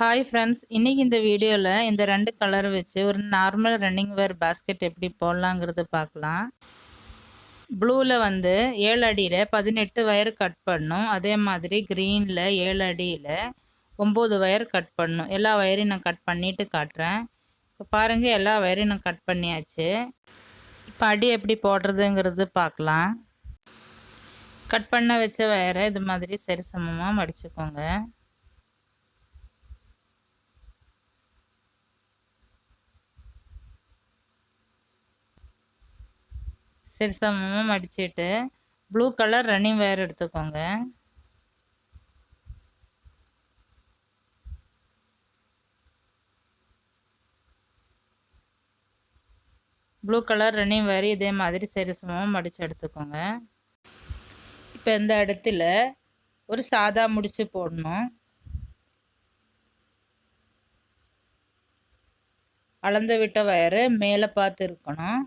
Hi friends, இன்னைக்கு இந்த வீடியோவில் இந்த ரெண்டு கலர் வச்சு ஒரு நார்மல் ரன்னிங் வேர் பாஸ்கெட் எப்படி போடலாங்கிறது பார்க்கலாம். ப்ளூவில் 7 அடியில் 18 வயர் கட் பண்ணும். அதே மாதிரி க்ரீனில் 7 அடியில் 9 வயர் கட் பண்ணும். எல்லா வயரையும் நான் கட் பண்ணிவிட்டு காட்டுறேன். இப்போ பாருங்கள், எல்லா வயரையும் நான் கட் பண்ணியாச்சு. இப்போ அடி எப்படி போடுறதுங்கிறது பார்க்கலாம். கட் பண்ண வச்ச வயரை இது மாதிரி சரி சமமாக மடிச்சுக்கோங்க. சரி சமமாக மடிச்சுட்டு ப்ளூ கலர் ரன்னிங் வயர் எடுத்துக்கோங்க. ப்ளூ கலர் ரன்னிங் வயர் இதே மாதிரி சரி சமமாக மடித்து எடுத்துக்கோங்க. இப்போ இந்த இடத்துல ஒரு சாதா முடிச்சு போடணும். அளந்து விட்ட வயரு மேலே பார்த்து இருக்கணும்.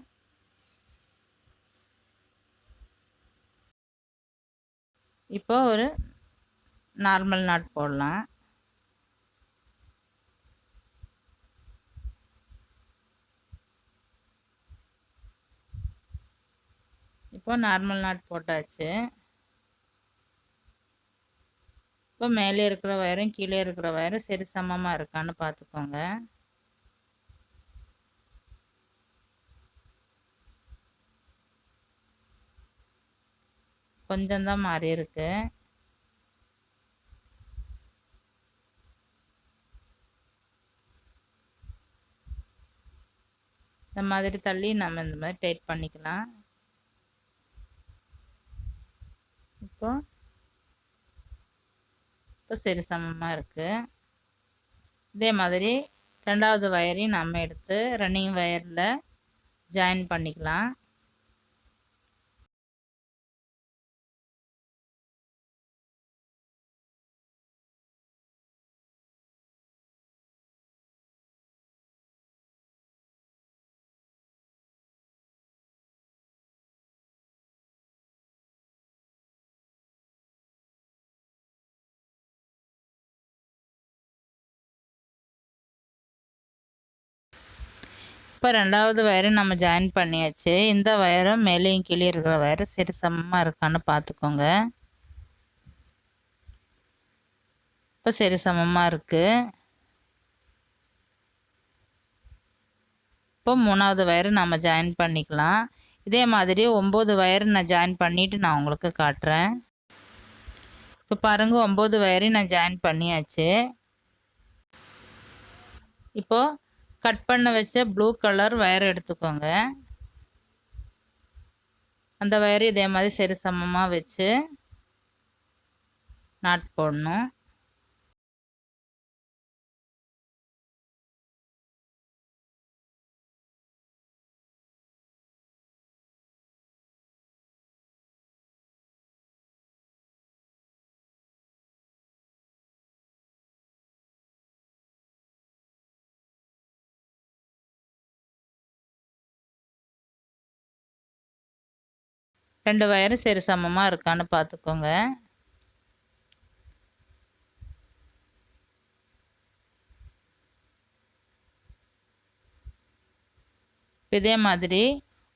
இப்போ ஒரு நார்மல் நாட் போடலாம். இப்போ நார்மல் நாட் போட்டாச்சு. இப்போ மேலே இருக்கிற வயரும் கீழே இருக்கிற வயரும் சரி சமமாக இருக்கான்னு பார்த்துக்கோங்க. கொஞ்சம் தான் மாறி இருக்கு. இந்த மாதிரி தள்ளி நம்ம இந்த மாதிரி டைட் பண்ணிக்கலாம். இப்போ சரி சமமாக இருக்குது. இதே மாதிரி ரெண்டாவது வயரையும் நம்ம எடுத்து ரன்னிங் வயரில் ஜாயின் பண்ணிக்கலாம். இப்போ ரெண்டாவது வயரும் நம்ம ஜாயின் பண்ணியாச்சு. இந்த வயரும் மேலேயும் கீழே இருக்கிற வயரு சரி சமமாக இருக்கான்னு பார்த்துக்கோங்க. இப்போ சரி சமமாக இருக்குது. இப்போ மூணாவது வயரு நம்ம ஜாயின் பண்ணிக்கலாம். இதே மாதிரி 9 வயரு நான் ஜாயின் பண்ணிவிட்டு நான் உங்களுக்கு காட்டுறேன். இப்போ பாருங்கள், 9 வயரையும் நான் ஜாயின் பண்ணியாச்சு. இப்போது கட் பண்ண வச்ச ப்ளூ கலர் வயர் எடுத்துக்கோங்க. அந்த வயரு இதே மாதிரி சரி சமமாக வச்சு நாட் போடணும். ரெண்டு வயரும் சரி சமமாக இருக்கான்னு பார்த்துக்கோங்க. இதே மாதிரி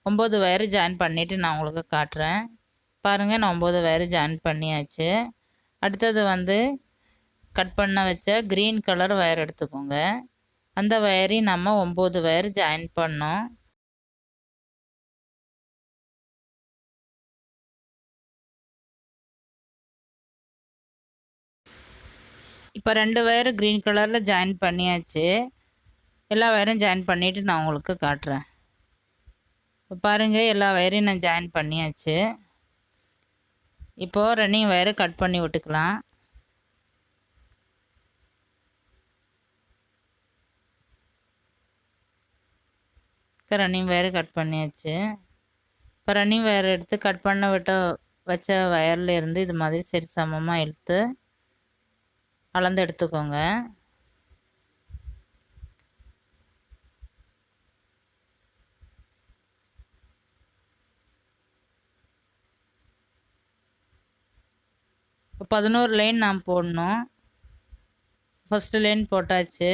9 வயரு ஜாயின் பண்ணிவிட்டு நான் உங்களுக்கு காட்டுறேன். பாருங்கள், நான் 9 வயரு ஜாயின் பண்ணியாச்சு. அடுத்தது கட் பண்ண வச்ச க்ரீன் கலர் வயர் எடுத்துக்கோங்க. அந்த வயரையும் நம்ம 9 வயர் ஜாயின் பண்ணோம். இப்போ 2 வயர் க்ரீன் கலரில் ஜாயின் பண்ணியாச்சு. எல்லா வயரும் ஜாயின் பண்ணிவிட்டு நான் உங்களுக்கு காட்டுறேன். இப்போ பாருங்கள், எல்லா வயரையும் நான் ஜாயின் பண்ணியாச்சு. இப்போது ரன்னிங் வயரை கட் பண்ணி விட்டுக்கலாம். ரன்னிங் வயரை கட் பண்ணியாச்சு. இப்போ ரன்னிங் வயர் எடுத்து கட் பண்ண வச்ச வயரில் இருந்து இது மாதிரி சரி சமமாக இழுத்து அளந்து எடுத்துக்கோங்க. இப்போ 11 லைன் நாம் போடணும். ஃபஸ்ட்டு லைன் போட்டாச்சு.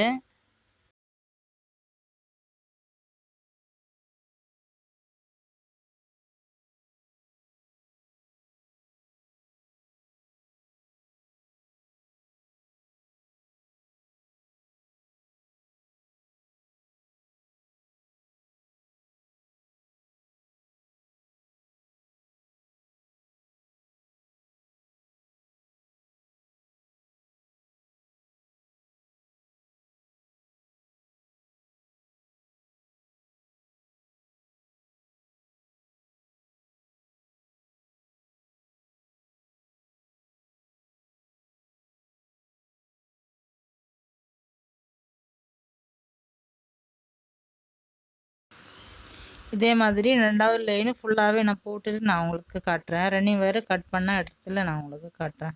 இதே மாதிரி 2வது லைன் ஃபுல்லாவே நான் போட்டுட்டு நான் உங்களுக்கு காட்டுறேன். ரன்னிங் ஒயர் கட் பண்ண இடத்துல நான் உங்களுக்கு காட்டுறேன்.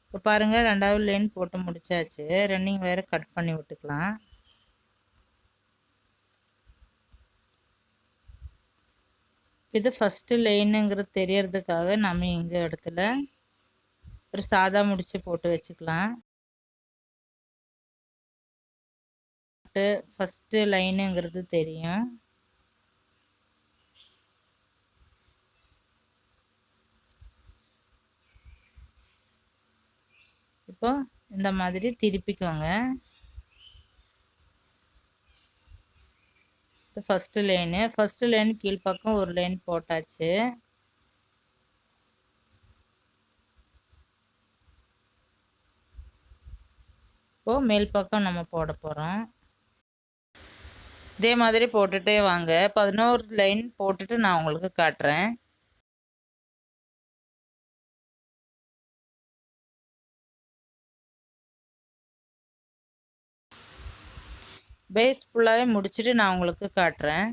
இப்போ பாருங்க 2வது லைன் போட்டு முடிச்சாச்சு. ரன்னிங் ஒயர் கட் பண்ணி விட்டுக்கலாம். இது ஃபஸ்ட்டு லைனுங்கிறது தெரியறதுக்காக நம்ம இங்க இடத்துல ஒரு சாதா முடிச்சு போட்டு வச்சுக்கலாம். ஃபஸ்ட்டு லைனுங்கிறது தெரியும். இப்போ இந்த மாதிரி திருப்பிக்கோங்க. இது ஃபஸ்ட்டு லைன் கீழ்ப்பக்கம் ஒரு லைன் போட்டாச்சு. இப்போ மேல் பக்கம் நம்ம போட போகிறோம். இதே மாதிரி போட்டுட்டே வாங்க. 11 லைன் போட்டுட்டு நான் உங்களுக்கு காட்டுறேன். பேஸ் ஃபுல்லாகவே முடிச்சுட்டு நான் உங்களுக்கு காட்டுறேன்.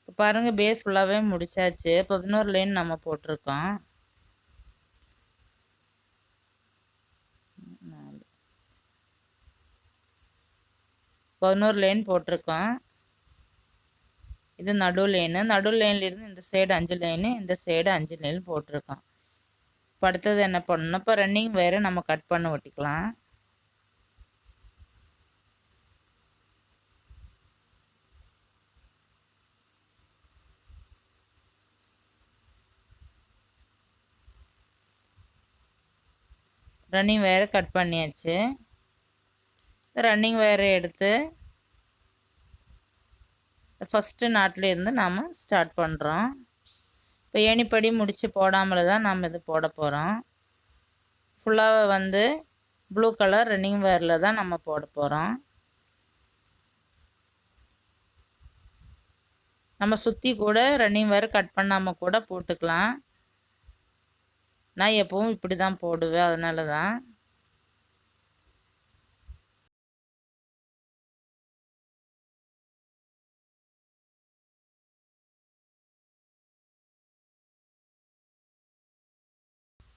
இப்போ பாருங்கள் பேஸ் ஃபுல்லாகவே முடிச்சாச்சு. 11 லைன் நம்ம போட்டிருக்கோம். 11 லைன் போட்டிருக்கோம். இது நடு லைன்லேருந்து இந்த சைடு 5 லைனு, இந்த சைடு 5 லைன் போட்டிருக்கோம். இப்போ அடுத்தது என்ன பண்ணணும்? இப்போ ரன்னிங் வேறு நம்ம கட் பண்ண ஒட்டிக்கலாம். ரன்னிங் வேறு கட் பண்ணியாச்சு. ரன்னிங் வேறு எடுத்து ஃபஸ்ட்டு நாட்டிலேருந்து நாம் ஸ்டார்ட் பண்ணுறோம். இப்போ ஏணிப்படி முடித்து போடாமல் தான் நாம் இது போட போகிறோம். ஃபுல்லாக வந்து ப்ளூ கலர் ரன்னிங் வேரில் தான் நம்ம போட போகிறோம். நம்ம சுற்றி கூட ரன்னிங் வேர் கட் பண்ணாமல் கூட போட்டுக்கலாம். நான் எப்பவும் இப்படி தான் போடுவேன், அதனால தான்.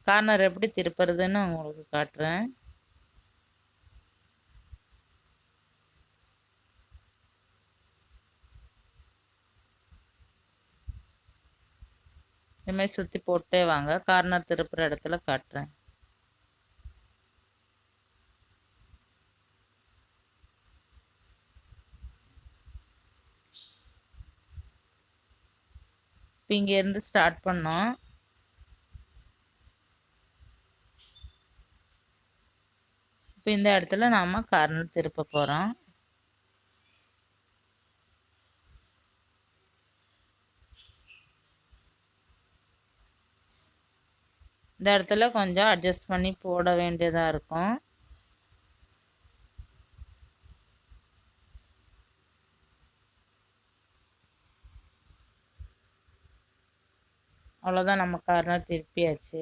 கார்னர் எப்படி திருப்புறதுன்னு உங்களுக்கு காட்டுறேன். இதுமாதிரி சுற்றி போட்டே வாங்க. கார்னர் திருப்புற இடத்துல காட்டுறேன். இப்போ இங்கேருந்து ஸ்டார்ட் பண்ணோம். இப்போ இந்த இடத்துல நாம் கார்னர் திருப்ப போகிறோம். இந்த இடத்துல கொஞ்சம் அட்ஜஸ்ட் பண்ணி போட வேண்டியதாக இருக்கும். அவ்வளோதான், நம்ம கார்னர் திருப்பியாச்சு.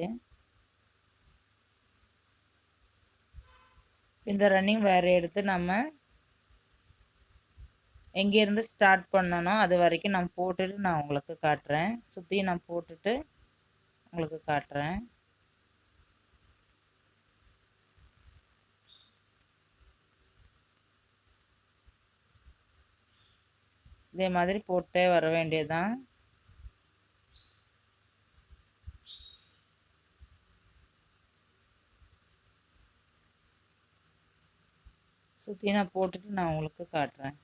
இந்த ரன்னிங் வேறு எடுத்து நம்ம எங்கேருந்து ஸ்டார்ட் பண்ணனோ அது வரைக்கும் நான் போட்டுட்டு நான் உங்களுக்கு காட்டுறேன். சுற்றி நான் போட்டுட்டு உங்களுக்கு காட்டுறேன். இதே மாதிரி போட்டே வர வேண்டியதுதான். சுற்றி நான் போட்டுட்டு நான் உங்களுக்கு காட்டுறேன்.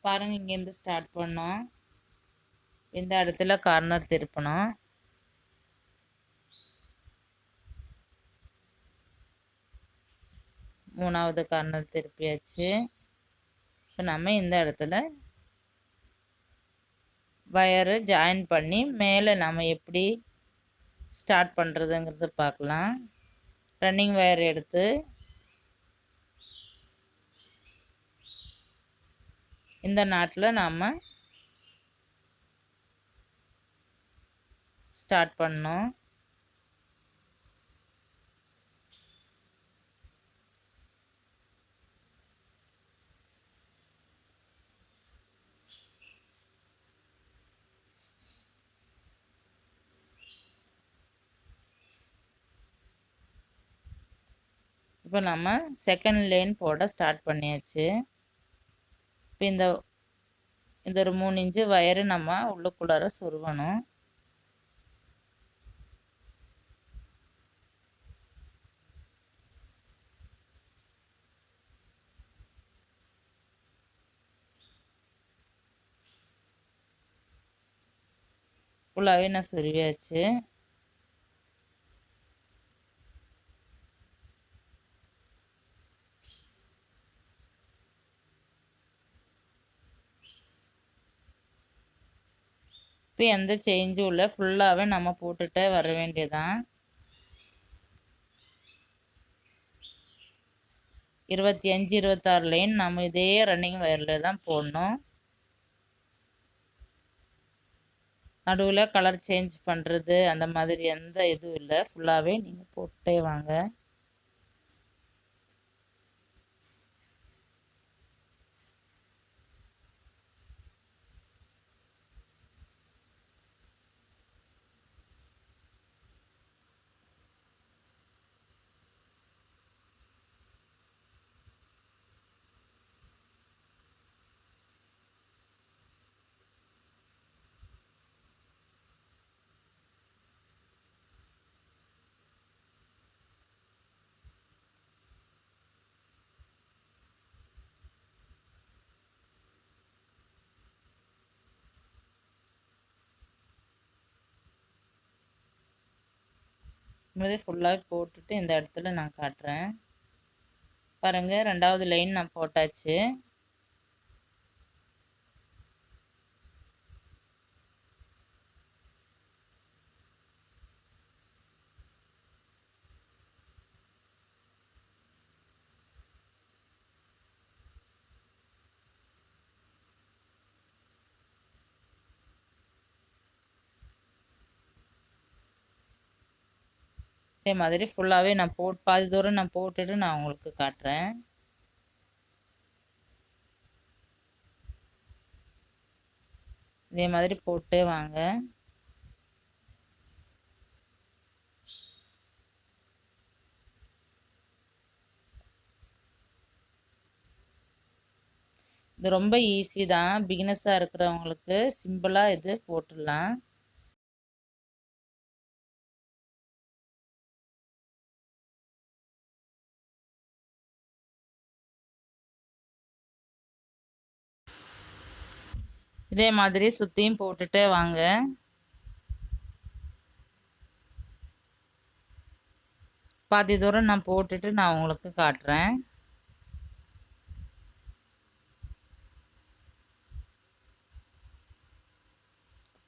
பாருங்கள், இங்கேருந்து ஸ்டார்ட் பண்ணோம். இந்த இடத்துல கார்னர் திருப்பணும். மூணாவது கார்னர் திருப்பியாச்சு. இப்போ நம்ம இந்த இடத்துல வயரு ஜாயின் பண்ணி மேலே நம்ம எப்படி ஸ்டார்ட் பண்ணுறதுங்கிறது பார்க்கலாம். ரன்னிங் வயர் எடுத்து இந்த நாட்டில் நாம் ஸ்டார்ட் பண்ணோம். இப்போ நம்ம செகண்ட் லைன் போட ஸ்டார்ட் பண்ணியாச்சு. இப்போ இந்த ஒரு 3 இன்ச்சு வயரு நம்ம உள்ளுக்குள்ளார சொருகணும். ஃபுல்லாகவே நான் சொருவியாச்சு. இப்போ எந்த சேஞ்சும் இல்லை, ஃபுல்லாகவே நம்ம போட்டுகிட்டே வர வேண்டியதான். 25 26 லைன் நம்ம இதே ரன்னிங் வயரில் தான் போடணும். நடுவில் கலர் சேஞ்ச் பண்ணுறது அந்த மாதிரி எந்த இதுவும் இல்லை, ஃபுல்லாகவே நீங்கள் போட்டே வாங்க. இது ஃபுல்லாக போட்டுட்டு இந்த இடத்துல நான் காட்டுறேன். பாருங்கள், ரெண்டாவது லைன் நான் போட்டாச்சு. இதே மாதிரி ஃபுல்லாகவே நான் பாதி தூரம் நான் போட்டுட்டு நான் உங்களுக்கு காட்டுறேன். இதே மாதிரி போட்டே வாங்க. இது ரொம்ப ஈஸி தான், பிகினஸாக இருக்கிறவங்களுக்கு சிம்பிளாக இது போட்டுடலாம். இதே மாதிரி சுற்றியும் போட்டுட்டே வாங்க. பாதி தூரம் நான் போட்டுட்டு நான் உங்களுக்கு காட்டுறேன்.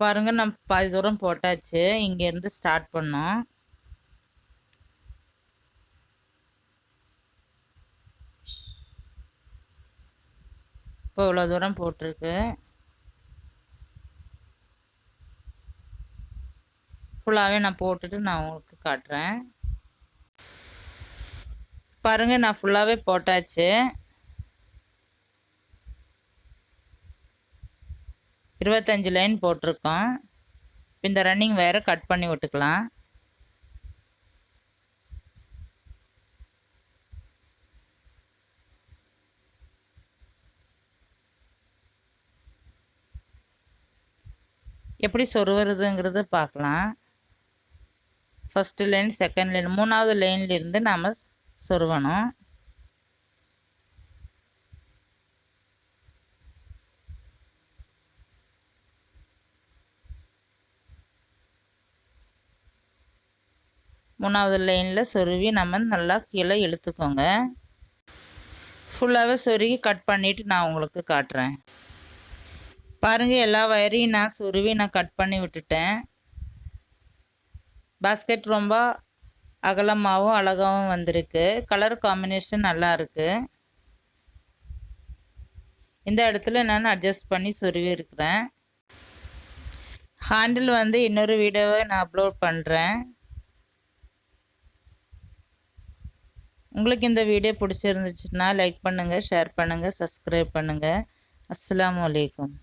பாருங்க, நான் பாதி தூரம் போட்டாச்சு. இங்கேருந்து ஸ்டார்ட் பண்ணோம். இப்போ இவ்வளோ தூரம் போட்டிருக்கு. ஃபுல்லாகவே நான் போட்டுட்டு நான் உங்களுக்கு காட்டுறேன். பாருங்கள், நான் ஃபுல்லாகவே போட்டாச்சு. 25 லைன் போட்டிருக்கோம். இந்த ரன்னிங் வயரை கட் பண்ணி விட்டுக்கலாம். எப்படி சொருவுறதுங்கிறத பார்க்கலாம். ஃபஸ்ட்டு லைன் செகண்ட் லைன் 3வது லைன்லேருந்து நாம் சொருவணும். மூணாவது லைனில் சொருவி நம்ம நல்லா கீழே இழுத்துக்கோங்க. ஃபுல்லாகவே சொருகி கட் பண்ணிவிட்டு நான் உங்களுக்கு காட்டுறேன். பாருங்கள், எல்லா வயரையும் நான் சொருவி கட் பண்ணி விட்டுட்டேன். பாஸ்கெட் ரொம்ப அகலமாகவும் அழகாகவும் வந்திருக்கு. கலர் காம்பினேஷன் நல்லா இருக்குது. இந்த இடத்துல நான் அட்ஜஸ்ட் பண்ணி சொருவி இருக்கிறேன். ஹேண்டில் வந்து இன்னொரு வீடியோவை நான் அப்லோட் பண்ணுறேன். உங்களுக்கு இந்த வீடியோ பிடிச்சிருந்துச்சுன்னா லைக் பண்ணுங்கள், ஷேர் பண்ணுங்கள், சப்ஸ்கிரைப் பண்ணுங்கள். அஸ்ஸலாமு அலைக்கும்.